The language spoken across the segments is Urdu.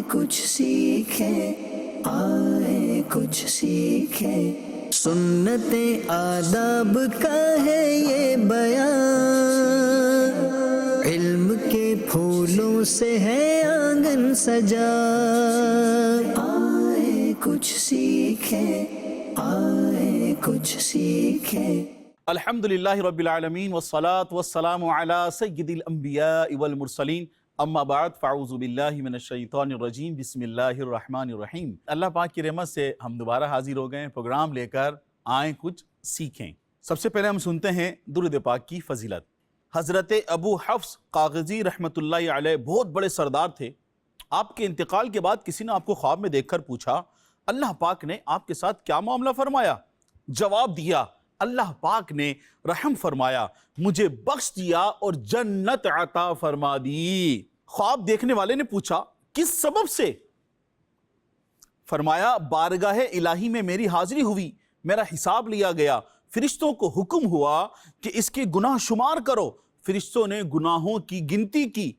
کچھ سیکھیں، آئے کچھ سیکھیں، سنت آداب کا ہے یہ بیان، علم کے پھولوں سے ہے آنگن سجا، آئے کچھ سیکھیں، آئے کچھ سیکھیں۔ الحمدللہ رب العالمین والصلاة والسلام علی سید الانبیاء والمرسلین، اما بعد فاعوذ باللہ من الشیطان الرجیم، بسم اللہ الرحمن الرحیم۔ اللہ پاک کی رحمت سے ہم دوبارہ حاضر ہو گئے ہیں پروگرام لے کر، آئیں کچھ سیکھیں۔ سب سے پہلے ہم سنتے ہیں درود پاک کی فضیلت۔ حضرت ابو حفص قاغزی رحمۃ اللہ علیہ بہت بڑے سردار تھے۔ آپ کے انتقال کے بعد کسی نے آپ کو خواب میں دیکھ کر پوچھا، اللہ پاک نے آپ کے ساتھ کیا معاملہ فرمایا؟ جواب دیا، اللہ پاک نے رحم فرمایا، مجھے بخش دیا اور جنت عطا فرما دی۔ خواب دیکھنے والے نے پوچھا، کس سبب سے؟ فرمایا، بارگاہ الہی میں میری حاضری ہوئی، میرا حساب لیا گیا، فرشتوں کو حکم ہوا کہ اس کے گناہ شمار کرو، فرشتوں نے گناہوں کی گنتی کی،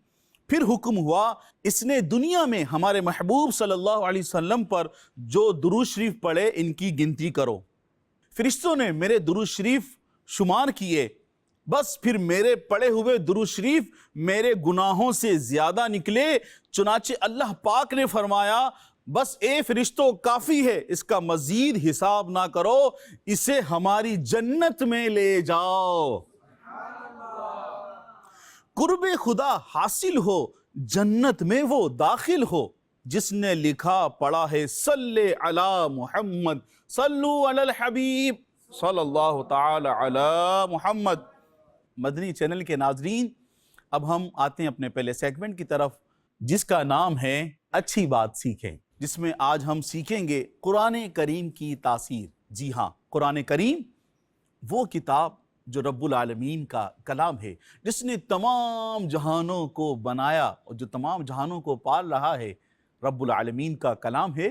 پھر حکم ہوا اس نے دنیا میں ہمارے محبوب صلی اللہ علیہ وسلم پر جو درود شریف پڑھے ان کی گنتی کرو۔ فرشتوں نے میرے درود شریف شمار کیے، بس پھر میرے پڑھے ہوئے درود شریف میرے گناہوں سے زیادہ نکلے، چنانچہ اللہ پاک نے فرمایا، بس اے فرشتوں کافی ہے، اس کا مزید حساب نہ کرو، اسے ہماری جنت میں لے جاؤ۔ قرب خدا حاصل ہو، جنت میں وہ داخل ہو، جس نے لکھا پڑھا ہے صلی علی محمد، صلو علی الحبیب صلی اللہ تعالی علی محمد۔ مدنی چینل کے ناظرین، اب ہم آتے ہیں اپنے پہلے سیگمنٹ کی طرف، جس کا نام ہے اچھی بات سیکھیں، جس میں آج ہم سیکھیں گے قرآن کریم کی تاثیر۔ جی ہاں، قرآن کریم وہ کتاب جو رب العالمین کا کلام ہے، جس نے تمام جہانوں کو بنایا اور جو تمام جہانوں کو پال رہا ہے، رب العالمین کا کلام ہے۔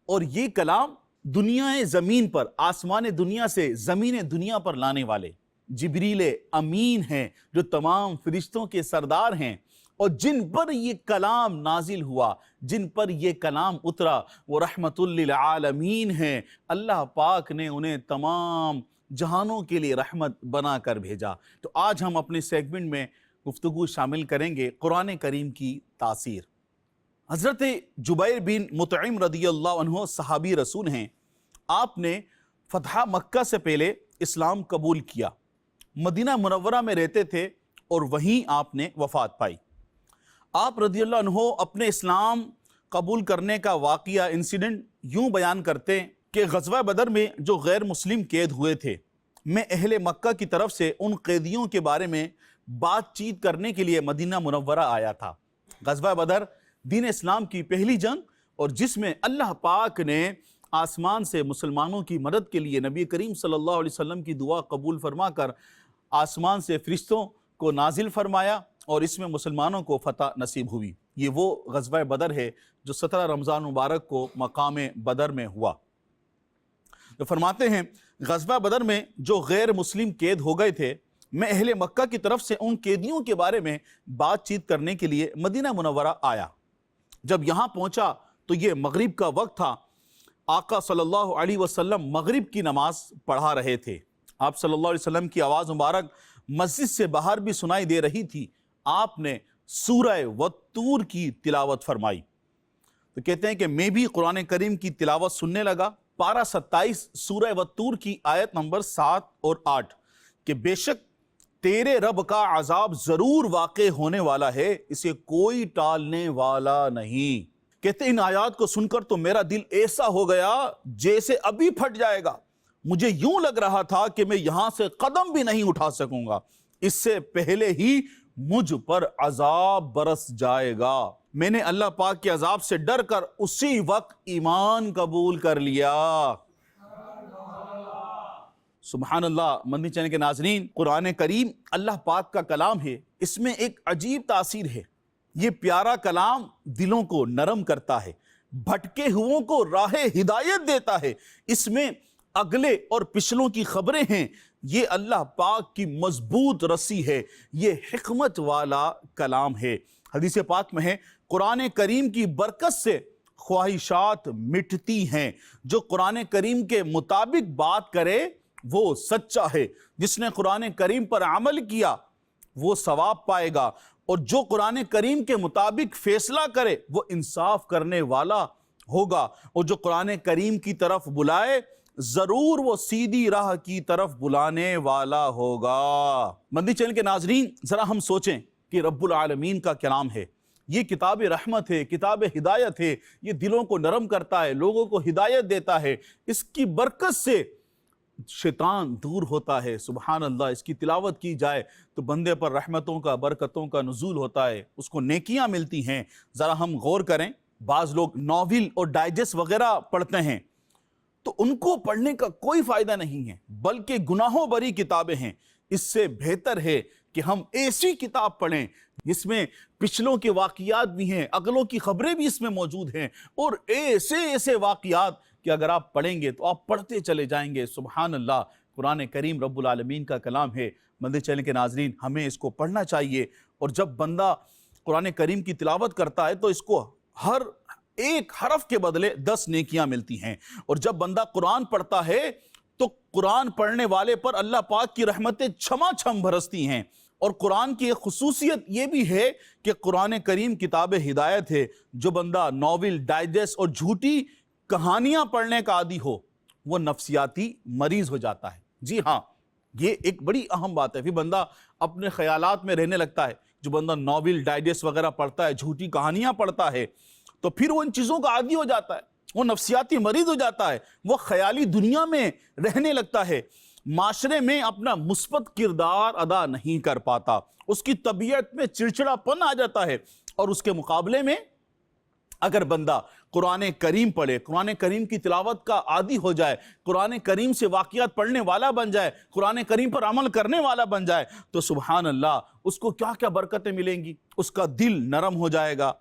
اور یہ کلام دنیا زمین پر، آسمان دنیا سے زمین دنیا پر لانے والے جبریل امین ہیں، جو تمام فرشتوں کے سردار ہیں، اور جن پر یہ کلام نازل ہوا، جن پر یہ کلام اترا، وہ رحمت للعالمین ہیں۔ اللہ پاک نے انہیں تمام جہانوں کے لیے رحمت بنا کر بھیجا۔ تو آج ہم اپنے سیگمنٹ میں گفتگو شامل کریں گے قرآن کریم کی تاثیر۔ حضرت جبیر بن مطعم رضی اللہ عنہ صحابی رسول ہیں۔ آپ نے فتح مکہ سے پہلے اسلام قبول کیا، مدینہ منورہ میں رہتے تھے اور وہیں آپ نے وفات پائی۔ آپ رضی اللہ عنہ اپنے اسلام قبول کرنے کا واقعہ، انسیڈنٹ یوں بیان کرتے ہیں کہ غزوہ بدر میں جو غیر مسلم قید ہوئے تھے، میں اہل مکہ کی طرف سے ان قیدیوں کے بارے میں بات چیت کرنے کے لیے مدینہ منورہ آیا تھا۔ غزوہ بدر دین اسلام کی پہلی جنگ، اور جس میں اللہ پاک نے آسمان سے مسلمانوں کی مدد کے لیے نبی کریم صلی اللہ علیہ وسلم کی دعا قبول فرما کر آسمان سے فرشتوں کو نازل فرمایا، اور اس میں مسلمانوں کو فتح نصیب ہوئی۔ یہ وہ غزوہ بدر ہے جو 17 رمضان مبارک کو مقام بدر میں ہوا۔ تو فرماتے ہیں، غزوہ بدر میں جو غیر مسلم قید ہو گئے تھے، میں اہل مکہ کی طرف سے ان قیدیوں کے بارے میں بات چیت کرنے کے لیے مدینہ منورہ آیا۔ جب یہاں پہنچا تو یہ مغرب کا وقت تھا۔ آقا صلی اللہ علیہ وسلم مغرب کی نماز پڑھا رہے تھے۔ آپ صلی اللہ علیہ وسلم کی آواز مبارک مسجد سے باہر بھی سنائی دے رہی تھی۔ آپ نے سورہ والطور کی تلاوت فرمائی۔ تو کہتے ہیں کہ میں بھی قرآن کریم کی تلاوت سننے لگا۔ پارہ 27 سورہ والطور کی آیت نمبر 7 اور 8 کہ بے شک تیرے رب کا عذاب ضرور واقع ہونے والا ہے، اسے کوئی ٹالنے والا نہیں۔ کہتے ان آیات کو سن کر تو میرا دل ایسا ہو گیا جیسے ابھی پھٹ جائے گا۔ مجھے یوں لگ رہا تھا کہ میں یہاں سے قدم بھی نہیں اٹھا سکوں گا، اس سے پہلے ہی مجھ پر عذاب برس جائے گا۔ میں نے اللہ پاک کے عذاب سے ڈر کر اسی وقت ایمان قبول کر لیا۔ سبحان اللہ۔ مدنی چینل کے ناظرین، قرآن کریم اللہ پاک کا کلام ہے، اس میں ایک عجیب تاثیر ہے۔ یہ پیارا کلام دلوں کو نرم کرتا ہے، بھٹکے ہوئوں کو راہ ہدایت دیتا ہے۔ اس میں اگلے اور پچھلوں کی خبریں ہیں۔ یہ اللہ پاک کی مضبوط رسی ہے، یہ حکمت والا کلام ہے۔ حدیث پاک میں ہے، قرآن کریم کی برکت سے خواہشات مٹتی ہیں. جو قرآن کریم کے مطابق بات کرے وہ سچا ہے. جس نے قرآن کریم پر عمل کیا وہ ثواب پائے گا، اور جو قرآن کریم کے مطابق فیصلہ کرے وہ انصاف کرنے والا ہوگا. اور جو قرآن کریم کی طرف بلائے ضرور وہ سیدھی راہ کی طرف بلانے والا ہوگا. مدنی چینل کے ناظرین، ذرا ہم سوچیں کہ رب العالمین کا کلام ہے، یہ کتاب رحمت ہے، کتاب ہدایت ہے، یہ دلوں کو نرم کرتا ہے، لوگوں کو ہدایت دیتا ہے. اس کی برکت سے شیطان دور ہوتا ہے. سبحان اللہ. اس کی تلاوت کی جائے تو بندے پر رحمتوں کا، برکتوں کا نزول ہوتا ہے، اس کو نیکیاں ملتی ہیں. ذرا ہم غور کریں، بعض لوگ ناول اور ڈائجسٹ وغیرہ پڑھتے ہیں تو ان کو پڑھنے کا کوئی فائدہ نہیں ہے، بلکہ گناہوں بری کتابیں ہیں. اس سے بہتر ہے کہ ہم ایسی کتاب پڑھیں جس میں پچھلوں کے واقعات بھی ہیں، اگلوں کی خبریں بھی اس میں موجود ہیں، اور ایسے واقعات کہ اگر آپ پڑھیں گے تو آپ پڑھتے چلے جائیں گے. سبحان اللہ. قرآن کریم رب العالمین کا کلام ہے. مدنی چینل کے ناظرین، ہمیں اس کو پڑھنا چاہیے. اور جب بندہ قرآن کریم کی تلاوت کرتا ہے تو اس کو ہر ایک حرف کے بدلے 10 نیکیاں ملتی ہیں. اور جب بندہ قرآن پڑھتا ہے تو قرآن پڑھنے والے پر اللہ پاک کی رحمتیں چھما چھم برستی ہیں. اور قرآن کی ایک خصوصیت یہ بھی ہے کہ قرآن کریم کتاب ہدایت ہے. جو بندہ ناول، ڈائجسٹ اور جھوٹی کہانیاں پڑھنے کا عادی ہو وہ نفسیاتی مریض ہو جاتا ہے. جی ہاں، یہ ایک بڑی اہم بات ہے. پھر بندہ اپنے خیالات میں رہنے لگتا ہے. جو بندہ ناول، ڈائجسٹ وغیرہ پڑھتا ہے، جھوٹی کہانیاں پڑھتا ہے، تو پھر وہ ان چیزوں کا عادی ہو جاتا ہے، وہ نفسیاتی مریض ہو جاتا ہے، وہ خیالی دنیا میں رہنے لگتا ہے، معاشرے میں اپنا مثبت کردار ادا نہیں کر پاتا، اس کی طبیعت میں چڑچڑا پن آ جاتا ہے. اور اس کے مقابلے میں اگر بندہ قرآن کریم پڑھے، قرآن کریم کی تلاوت کا عادی ہو جائے، قرآن کریم سے واقعات پڑھنے والا بن جائے، قرآن کریم پر عمل کرنے والا بن جائے، تو سبحان اللہ اس کو کیا کیا برکتیں ملیں گی. اس کا دل نرم ہو جائے گا،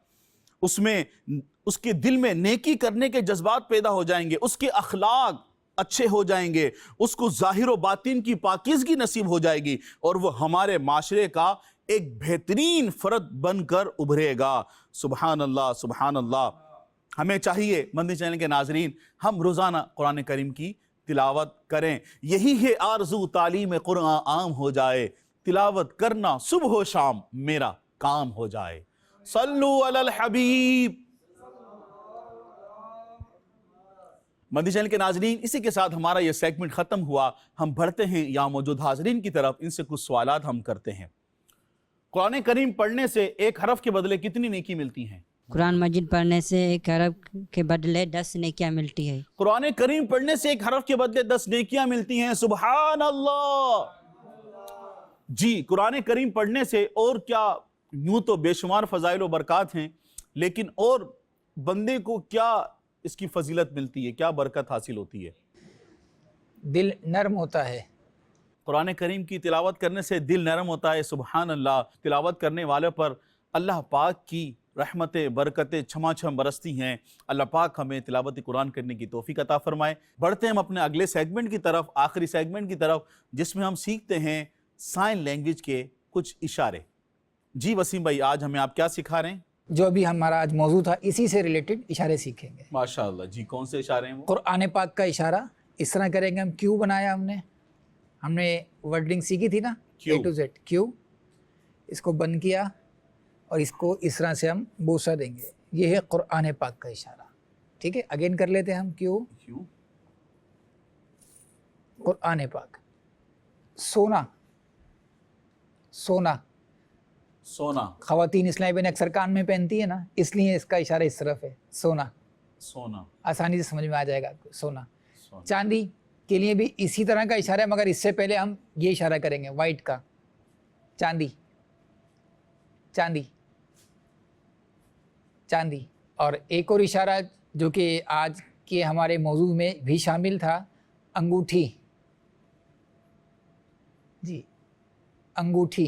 اس کے دل میں نیکی کرنے کے جذبات پیدا ہو جائیں گے، اس کے اخلاق اچھے ہو جائیں گے، اس کو ظاہر و باطن کی پاکیزگی نصیب ہو جائے گی، اور وہ ہمارے معاشرے کا ایک بہترین فرد بن کر ابھرے گا. سبحان اللہ. سبحان اللہ. ہمیں چاہیے مدنی چینل کے ناظرین، ہم روزانہ قرآن کریم کی تلاوت کریں. یہی ہے آرزو، تعلیم قرآن عام ہو جائے، تلاوت کرنا صبح و شام میرا کام ہو جائے. صلو علی الحبیب. مدنی چینل کے ناظرین، اسی کے ساتھ ہمارا یہ سیگمنٹ ختم ہوا. ہم بڑھتے ہیں یہاں موجود حاضرین کی طرف، ان سے کچھ سوالات ہم کرتے ہیں. قرآن کریم پڑھنے سے ایک حرف کے بدلے کتنی نیکی ملتی ہیں؟ قرآن مجید پڑھنے سے ایک حرف کے بدلے 10 نیکیاں ملتی ہے. قرآن کریم پڑھنے سے ایک حرف کے بدلے 10 نیکیاں ملتی ہیں. سبحان اللہ. جی، قرآن کریم پڑھنے سے اور کیا، یوں تو بے شمار فضائل و برکات ہیں، لیکن اور بندے کو کیا اس کی فضیلت ملتی ہے، کیا برکت حاصل ہوتی ہے؟ دل نرم ہوتا ہے. قرآن کریم کی تلاوت کرنے سے دل نرم ہوتا ہے. سبحان اللہ. تلاوت کرنے والے پر اللہ پاک کی رحمتیں، برکتیں چھما چھم برستی ہیں. اللہ پاک ہمیں تلاوت قرآن کرنے کی توفیق عطا فرمائے. بڑھتے ہیں ہم اپنے اگلے سیگمنٹ کی طرف، آخری سیگمنٹ کی طرف، جس میں ہم سیکھتے ہیں سائن لینگویج کے کچھ اشارے. جی وسیم بھائی، آج ہمیں آپ کیا سکھا رہے ہیں؟ جو ابھی ہمارا آج موضوع تھا اسی سے ریلیٹڈ اشارے سیکھیں گے. ماشاءاللہ. جی، کون سے اشارے ہیں وہ؟ قرآن پاک کا اشارہ اس طرح کریں گے. ہم کیو بنایا، ہم نے ورڈنگ سیکھی تھی نا، اے ٹو زیڈ کیو. اس کو بند کیا اور اس کو اس طرح سے ہم بوسہ دیں گے. یہ ہے قرآن پاک کا اشارہ. ٹھیک ہے، اگین کر لیتے ہیں ہم. کیو، قرآن پاک. سونا، سونا، سونا. خواتین اسلامی بہنیں اکثر کان میں پہنتی ہے نا، اس لیے اس کا اشارہ اس طرف ہے. سونا، سونا آسانی سے سمجھ میں آ جائے گا آپ کو. سونا. سونا. چاندی کے لیے بھی اسی طرح کا اشارہ ہے، مگر اس سے پہلے ہم یہ اشارہ کریں گے وائٹ کا. چاندی، چاندی، چاندی. اور ایک اور اشارہ جو کہ آج کے ہمارے موضوع میں بھی شامل تھا، انگوٹھی. جی، انگوٹھی.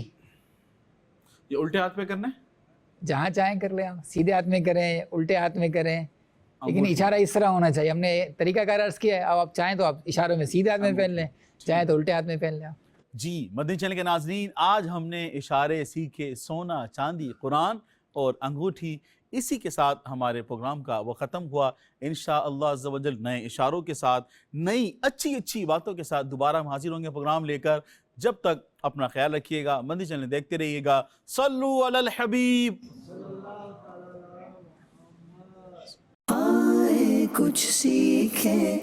یہ الٹے ہاتھ پہ کرنا ہے؟ جہاں چاہیں کر لیں، ہم سیدھے ہاتھ میں کریں، الٹے ہاتھ میں کریں، لیکن انگوٹھی. اشارہ اس طرح ہونا چاہیے. ہم نے طریقہ کار عرض کیا ہے. اب آپ چاہیں تو آپ اشاروں میں سیدھے ہاتھ میں پہن لیں، چاہیں تو الٹے ہاتھ میں پہن لیں. جی مدنی چینل کے ناظرین، آج ہم نے اشارے سیکھے: سونا، چاندی، قرآن اور انگوٹھی. اسی کے ساتھ ہمارے پروگرام کا وہ ختم ہوا. انشاءاللہ عز و جل نئے اشاروں کے ساتھ، نئی اچھی باتوں کے ساتھ دوبارہ ہم حاضر ہوں گے پروگرام لے کر. جب تک اپنا خیال رکھیے گا، مدنی چینل دیکھتے رہیے گا. صلو علی الحبیب. آئے کچھ سیکھیں،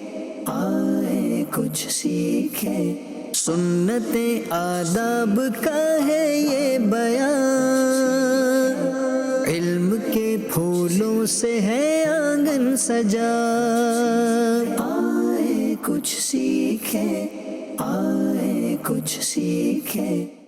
آئے کچھ سیکھیں، سنت آداب کا ہے یہ بیان، علم کے پھولوں سے ہے آنگن سجا. آئے کچھ سیکھیں، آئے کچھ سیکھیں.